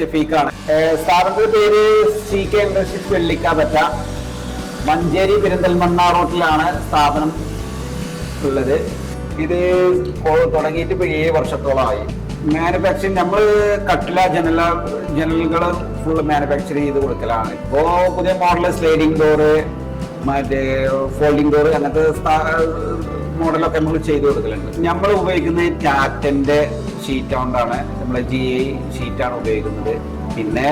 ഷെഫീഖാണ്. സ്ഥാപനത്തിന്റെ പേര് CK industries വെള്ളിക്കാപറ്റ, Manjeri Perinthalmanna റോട്ടിലാണ് സ്ഥാപനം ഉള്ളത്. ഇത് തുടങ്ങിയിട്ട് ഇപ്പൊ 7 വർഷത്തോളമായി. മാനുഫാക്ചറിങ് നമ്മൾ കട്ടില ജനലുകൾ ഫുൾ മാനുഫാക്ചർ ചെയ്ത് കൊടുക്കലാണ്. ഇപ്പോ പുതിയ മോഡൽ സ്ലൈഡിംഗ് ഡോറ്, മറ്റേ ഫോൾഡിംഗ് ഡോറ്, അങ്ങനത്തെ മോഡലൊക്കെ നമ്മൾ ചെയ്ത് കൊടുക്കലുണ്ട്. നമ്മൾ ഉപയോഗിക്കുന്നത് ടാറ്റന്റെ ഷീറ്റ് കൊണ്ടാണ്, നമ്മളെ GI ഷീറ്റാണ് ഉപയോഗിക്കുന്നത്. പിന്നെ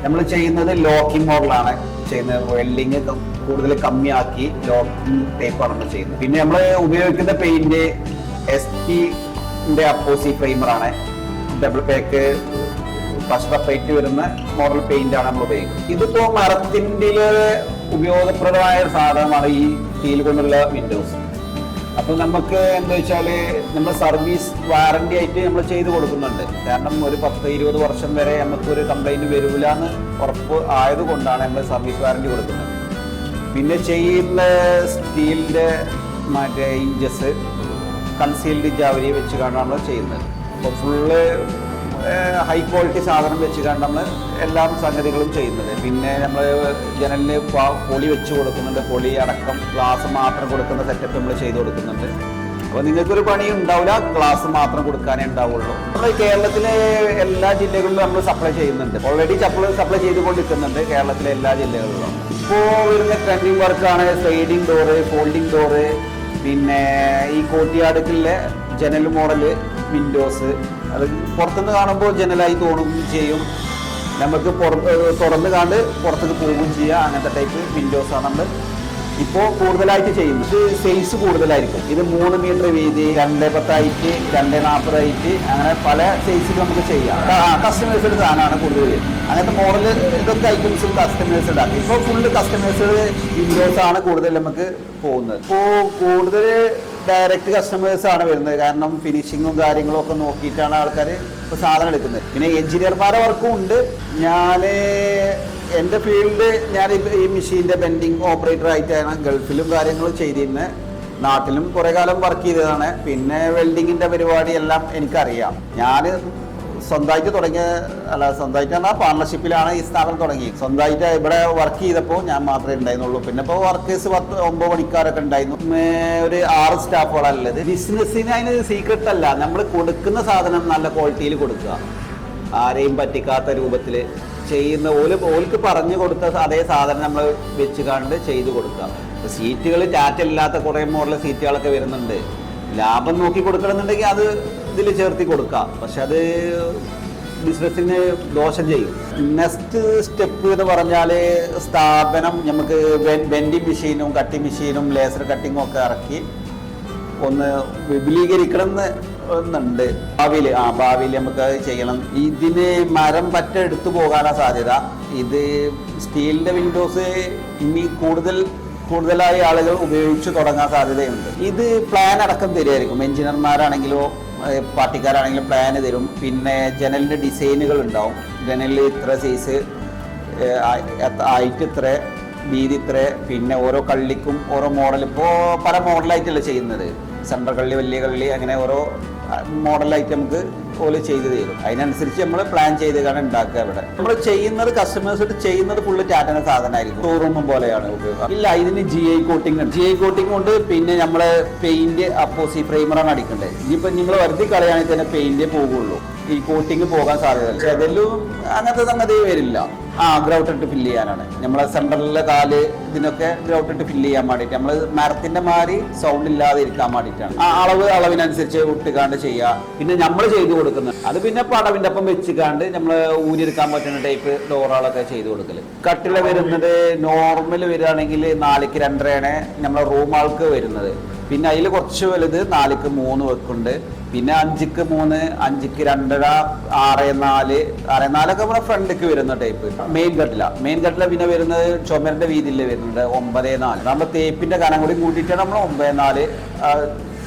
നമ്മൾ ചെയ്യുന്നത് ലോക്കിംഗ് മോഡലാണ് ചെയ്യുന്നത്. വെൽഡിങ് കൂടുതൽ കമ്മിയാക്കി ലോക്കിംഗ് ടൈപ്പാണ് നമ്മൾ ചെയ്യുന്നത്. പിന്നെ നമ്മൾ ഉപയോഗിക്കുന്ന പെയിന്റ് STന്റെ അപ്പോസി ഫ്രെയിമറാണ്. ഡബിൾ പാക്ക് ഫസ്റ്റ് വരുന്ന മോഡൽ പെയിന്റ് ആണ് നമ്മൾ ഉപയോഗിക്കുന്നത്. ഇതിപ്പോ മരത്തിന്റെ ഉപയോഗപ്രദമായ ഒരു സാധനമാണ് ഈ സ്റ്റീൽ കൊണ്ടുള്ള വിൻഡോസ്. അപ്പൊ നമുക്ക് എന്താ വെച്ചാല് നമ്മൾ സർവീസ് വാറന്റി ആയിട്ട് നമ്മൾ ചെയ്ത് കൊടുക്കുന്നുണ്ട്. കാരണം ഒരു 10-20 വർഷം വരെ നമുക്ക് ഒരു കംപ്ലൈന്റ് വരില്ല എന്ന് ഉറപ്പ് ആയതുകൊണ്ടാണ് നമ്മൾ സർവീസ് വാറന്റി കൊടുക്കുന്നത്. പിന്നെ ചെയ്യുന്ന സ്റ്റീലിന്റെ മറ്റേ ഇഞ്ചസ് കൺസീൽഡ് ജാവരി വെച്ച് കാണാണ് നമ്മൾ ചെയ്യുന്നത്. അപ്പോൾ ഫുള്ള് ഹൈ ക്വാളിറ്റി സാധനം വെച്ച് കണ്ട് നമ്മൾ എല്ലാ സംഗതികളും ചെയ്യുന്നത്. പിന്നെ നമ്മൾ ജനലിന് പൊളി വെച്ച് കൊടുക്കുന്നുണ്ട്. പൊളി അടക്കം ഗ്ലാസ് മാത്രം കൊടുക്കുന്ന സെറ്റപ്പ് നമ്മൾ ചെയ്ത് കൊടുക്കുന്നുണ്ട്. അപ്പോൾ നിങ്ങൾക്കൊരു പണി ഉണ്ടാവില്ല, ഗ്ലാസ് മാത്രം കൊടുക്കാനേ ഉണ്ടാവുള്ളൂ. നമ്മൾ കേരളത്തിലെ എല്ലാ ജില്ലകളിലും നമ്മൾ സപ്ലൈ ചെയ്യുന്നുണ്ട്. ഓൾറെഡി സപ്ലൈ ചെയ്തുകൊണ്ടിരിക്കുന്നുണ്ട് കേരളത്തിലെ എല്ലാ ജില്ലകളിലും. ഇപ്പോൾ വരുന്ന ട്രെൻഡിങ് വർക്കാണ് സ്ലൈഡിംഗ് ഡോറ്, ഫോൾഡിംഗ് ഡോറ്, പിന്നെ ഈ കോട്ടിയാടുകളിലെ ജനൽ മോഡല് വിൻഡോസ്. അത് പുറത്തുനിന്ന് കാണുമ്പോൾ ജനലായി തോന്നും ചെയ്യും, നമുക്ക് തുറന്ന് കണ്ട് പുറത്തേക്ക് പോവുകയും ചെയ്യാം. അങ്ങനത്തെ ടൈപ്പ് വിൻഡോസാണ് നമ്മൾ ഇപ്പോൾ കൂടുതലായിട്ട് ചെയ്യുന്നത്. സൈസ് കൂടുതലായിരിക്കും. ഇത് 3 മീറ്റർ വീതി, 2.10 ഹൈറ്റ്, 2.40 ഹൈറ്റ്, അങ്ങനെ പല സൈസിൽ നമുക്ക് ചെയ്യാം. കസ്റ്റമൈസ്ഡ് സാധനമാണ് കൂടുതൽ. അങ്ങനത്തെ മോഡൽ ഇതൊക്കെ ഐറ്റംസും കസ്റ്റമൈസ്ഡ് ഉണ്ടാക്കി. ഇപ്പോൾ ഫുള്ള് കസ്റ്റമൈസ്ഡ് വിൻഡോസ് ആണ് കൂടുതൽ നമുക്ക് പോകുന്നത്. ഇപ്പോൾ കൂടുതൽ ഡയറക്റ്റ് കസ്റ്റമേഴ്സ് ആണ് വരുന്നത്. കാരണം ഫിനിഷിങ്ങും കാര്യങ്ങളും ഒക്കെ നോക്കിയിട്ടാണ് ആൾക്കാർ ഇപ്പോൾ സാധനം എടുക്കുന്നത്. പിന്നെ എഞ്ചിനീയർമാരുടെ വർക്കും ഉണ്ട്. എൻ്റെ ഫീൽഡ് ഞാൻ ഈ മെഷീൻ്റെ ബെൻഡിങ് ഓപ്പറേറ്റർ ആയിട്ടാണ് ഗൾഫിലും കാര്യങ്ങളും ചെയ്തിരുന്നത്. നാട്ടിലും കുറേ കാലം വർക്ക് ചെയ്തതാണ്. പിന്നെ വെൽഡിങ്ങിൻ്റെ പരിപാടി എല്ലാം എനിക്കറിയാം. ഞാൻ സ്വന്തമായിട്ട് സ്വന്തമായിട്ട് പറഞ്ഞാൽ പാർട്ണർഷിപ്പിലാണ് ഈ സ്ഥാപനം തുടങ്ങി. സ്വന്തമായിട്ട് ഇവിടെ വർക്ക് ചെയ്തപ്പോൾ ഞാൻ മാത്രമേ ഉണ്ടായിരുന്നുള്ളൂ. പിന്നെ ഇപ്പോൾ വർക്കേഴ്സ് 9 പണിക്കാരൊക്കെ ഉണ്ടായിരുന്നു. ഒരു 6 സ്റ്റാഫുകളല്ലത്. ബിസിനസ്സിന് അതിന് സീക്രട്ട് അല്ല, നമ്മൾ കൊടുക്കുന്ന സാധനം നല്ല ക്വാളിറ്റിയിൽ കൊടുക്കുക, ആരെയും പറ്റിക്കാത്ത രൂപത്തിൽ ചെയ്യുന്ന ഓൾക്ക് പറഞ്ഞു കൊടുത്ത അതേ സാധനം നമ്മൾ വെച്ച് കണ്ട് ചെയ്ത് കൊടുക്കുക. സീറ്റുകൾ ടാറ്റ ഇല്ലാത്ത കുറേ മോഡൽ സീറ്റുകളൊക്കെ വരുന്നുണ്ട്. ലാഭം നോക്കി കൊടുക്കണമെന്നുണ്ടെങ്കിൽ അത് ഇതിൽ ചേർത്തി കൊടുക്കാം. പക്ഷെ അത് ബിസിനസ്സിന് ദോഷം ചെയ്യും. നെക്സ്റ്റ് സ്റ്റെപ്പ് എന്ന് പറഞ്ഞാൽ സ്ഥാപനം നമുക്ക് വെൻഡിങ് മെഷീനും കട്ടിങ് മെഷീനും ലേസർ കട്ടിങ്ങും ഒക്കെ ഇറക്കി ഒന്ന് വിപുലീകരിക്കണം എന്നുണ്ട് ഭാവിയിൽ നമുക്ക് അത് ചെയ്യണം. ഇതിന് മരം പറ്റ എടുത്തു പോകാനാണ് സാധ്യത. ഇത് സ്റ്റീലിൻ്റെ വിൻഡോസ് ഇനി കൂടുതലായി ആളുകൾ ഉപയോഗിച്ച് തുടങ്ങാൻ സാധ്യതയുണ്ട്. ഇത് പ്ലാൻ അടക്കം തരുമായിരിക്കും. എഞ്ചിനീയർമാരാണെങ്കിലോ പാർട്ടിക്കാരാണെങ്കിലും പ്ലാന് തരും. പിന്നെ ജനലിൻ്റെ ഡിസൈനുകൾ ഉണ്ടാവും. ജനലിൽ ഇത്ര സൈസ്, ഹൈറ്റ് ഇത്ര, വീതി ഇത്ര, പിന്നെ ഓരോ കള്ളിക്കും ഓരോ മോഡൽ. ഇപ്പോൾ പല മോഡലായിട്ടല്ല ചെയ്യുന്നത്. സെൻട്രൽ കള്ളി, വലിയ കള്ളി, അങ്ങനെ ഓരോ മോഡലായിട്ട് നമുക്ക് പോലെ ചെയ്ത് തരും. അതിനനുസരിച്ച് നമ്മൾ പ്ലാൻ ചെയ്ത് കാണാൻ ഉണ്ടാക്കുക. ഇവിടെ നമ്മൾ ചെയ്യുന്നത് കസ്റ്റമേഴ്സ് ചെയ്യുന്നത് ഫുള്ള് ടാറ്റയുടെ സാധനമായിരിക്കും. ഷോറൂമും പോലെയാണ് ഉപയോഗം. ഇല്ല, ഇതിന് GI കോട്ടിംഗ് ഉണ്ട്. GI കോട്ടിംഗ് കൊണ്ട് പിന്നെ നമ്മളെ പെയിന്റ് അപ്പോസി ഫ്രെയിമറാണ് അടിക്കേണ്ടത്. ഇനിയിപ്പോൾ നിങ്ങൾ വരുത്തി കളയാണെങ്കിൽ തന്നെ പെയിന്റേ പോകുള്ളൂ. ഈ കോട്ടിങ് പോകാൻ സാധ്യത. പക്ഷെ അതെല്ലാം അങ്ങനത്തെ സംഗതി വരില്ല. ഗ്രൗട്ട് ഇട്ട് ഫില്ല് ചെയ്യാനാണ്. നമ്മളെ സെൻട്രലിലെ കാല് ഇതിനൊക്കെ ഗ്രൗട്ട് ഇട്ട് ഫില്ല് ചെയ്യാൻ വേണ്ടിയിട്ട് നമ്മൾ മരത്തിന്റെ മാതിരി സൗണ്ട് ഇല്ലാതെ ഇരിക്കാൻ വേണ്ടിയിട്ടാണ്. അളവിനനുസരിച്ച് ഇട്ടുകാണ്ട് ചെയ്യുക. പിന്നെ നമ്മൾ ചെയ്തു കൊടുക്കുന്നത് അത് പിന്നെ പടവിൻ്റെ ഒപ്പം വെച്ചുകാണ്ട് നമ്മൾ ഊരിയെടുക്കാൻ പറ്റുന്ന ടൈപ്പ് ഡോറുകളൊക്കെ ചെയ്ത് കൊടുക്കല്. കട്ടില വരുന്നത് നോർമൽ വരികയാണെങ്കിൽ 4ക്ക് 2.5 നമ്മളെ റൂം ആൾക്ക് വരുന്നത്. പിന്നെ അതിൽ കുറച്ച് വലുത് 4ക്ക് 3 വെക്കുന്നുണ്ട്. പിന്നെ 5ക്ക് 3, 5ക്ക് 2.5, 6.4, 6.4 നമ്മുടെ ഫ്രണ്ടിലേക്ക് വരുന്ന ടൈപ്പ്. മെയിൻ കട്ടില പിന്നെ വരുന്നത് ചുമരിന്റെ വീതിയിൽ വരുന്നുണ്ട് 9.4. നമ്മൾ തേപ്പിന്റെ കനം കൂടി കൂട്ടിയിട്ടാണ് നമ്മൾ 9.4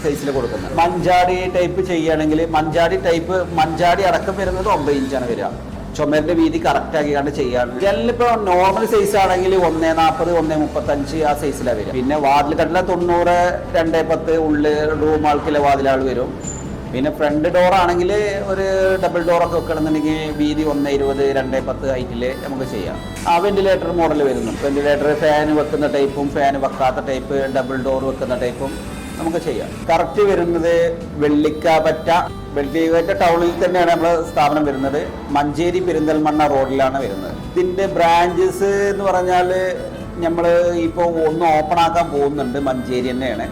സൈസിൽ കൊടുക്കുന്നത്. മഞ്ചാടി ടൈപ്പ് ചെയ്യുകയാണെങ്കിൽ മഞ്ചാടി അടക്കം വരുന്നത് 9 ഇഞ്ചാണ് വരിക. ചുമരിന്റെ വീതി കറക്റ്റ് ആക്കിക്കാണ്ട് ചെയ്യാണ്. ജനലിപ്പോ നോർമൽ സൈസ് ആണെങ്കിൽ 1.40, 1.35 ആ സൈസിലാണ് വരിക. പിന്നെ വാതിൽ കട്ടില 90, 2.10 ഉള്ളിൽ റൂം ആൾക്കിലെ വാതിലാൾ വരും. പിന്നെ ഫ്രണ്ട് ഡോർ ആണെങ്കിൽ ഒരു ഡബിൾ ഡോറൊക്കെ വെക്കണമെന്നുണ്ടെങ്കിൽ വീതി 1.20 2.10 ഹൈറ്റിൽ നമുക്ക് ചെയ്യാം. ആ വെന്റിലേറ്റർ മോഡൽ വരുന്നു. വെന്റിലേറ്റർ ഫാൻ വെക്കുന്ന ടൈപ്പും ഫാൻ വെക്കാത്ത ടൈപ്പ്, ഡബിൾ ഡോർ വെക്കുന്ന ടൈപ്പും നമുക്ക് ചെയ്യാം. കറക്റ്റ് വരുന്നത് വെള്ളിക്കാപറ്റ ടൗണിൽ തന്നെയാണ് നമ്മുടെ സ്ഥാപനം വരുന്നത്. മഞ്ചേരി പെരിന്തൽമണ്ണ റോഡിലാണ് വരുന്നത്. ഇതിൻ്റെ ബ്രാഞ്ചസ് എന്ന് പറഞ്ഞാൽ നമ്മൾ ഇപ്പോൾ ഒന്ന് ഓപ്പൺ ആക്കാൻ പോകുന്നുണ്ട്. മഞ്ചേരി തന്നെയാണ്.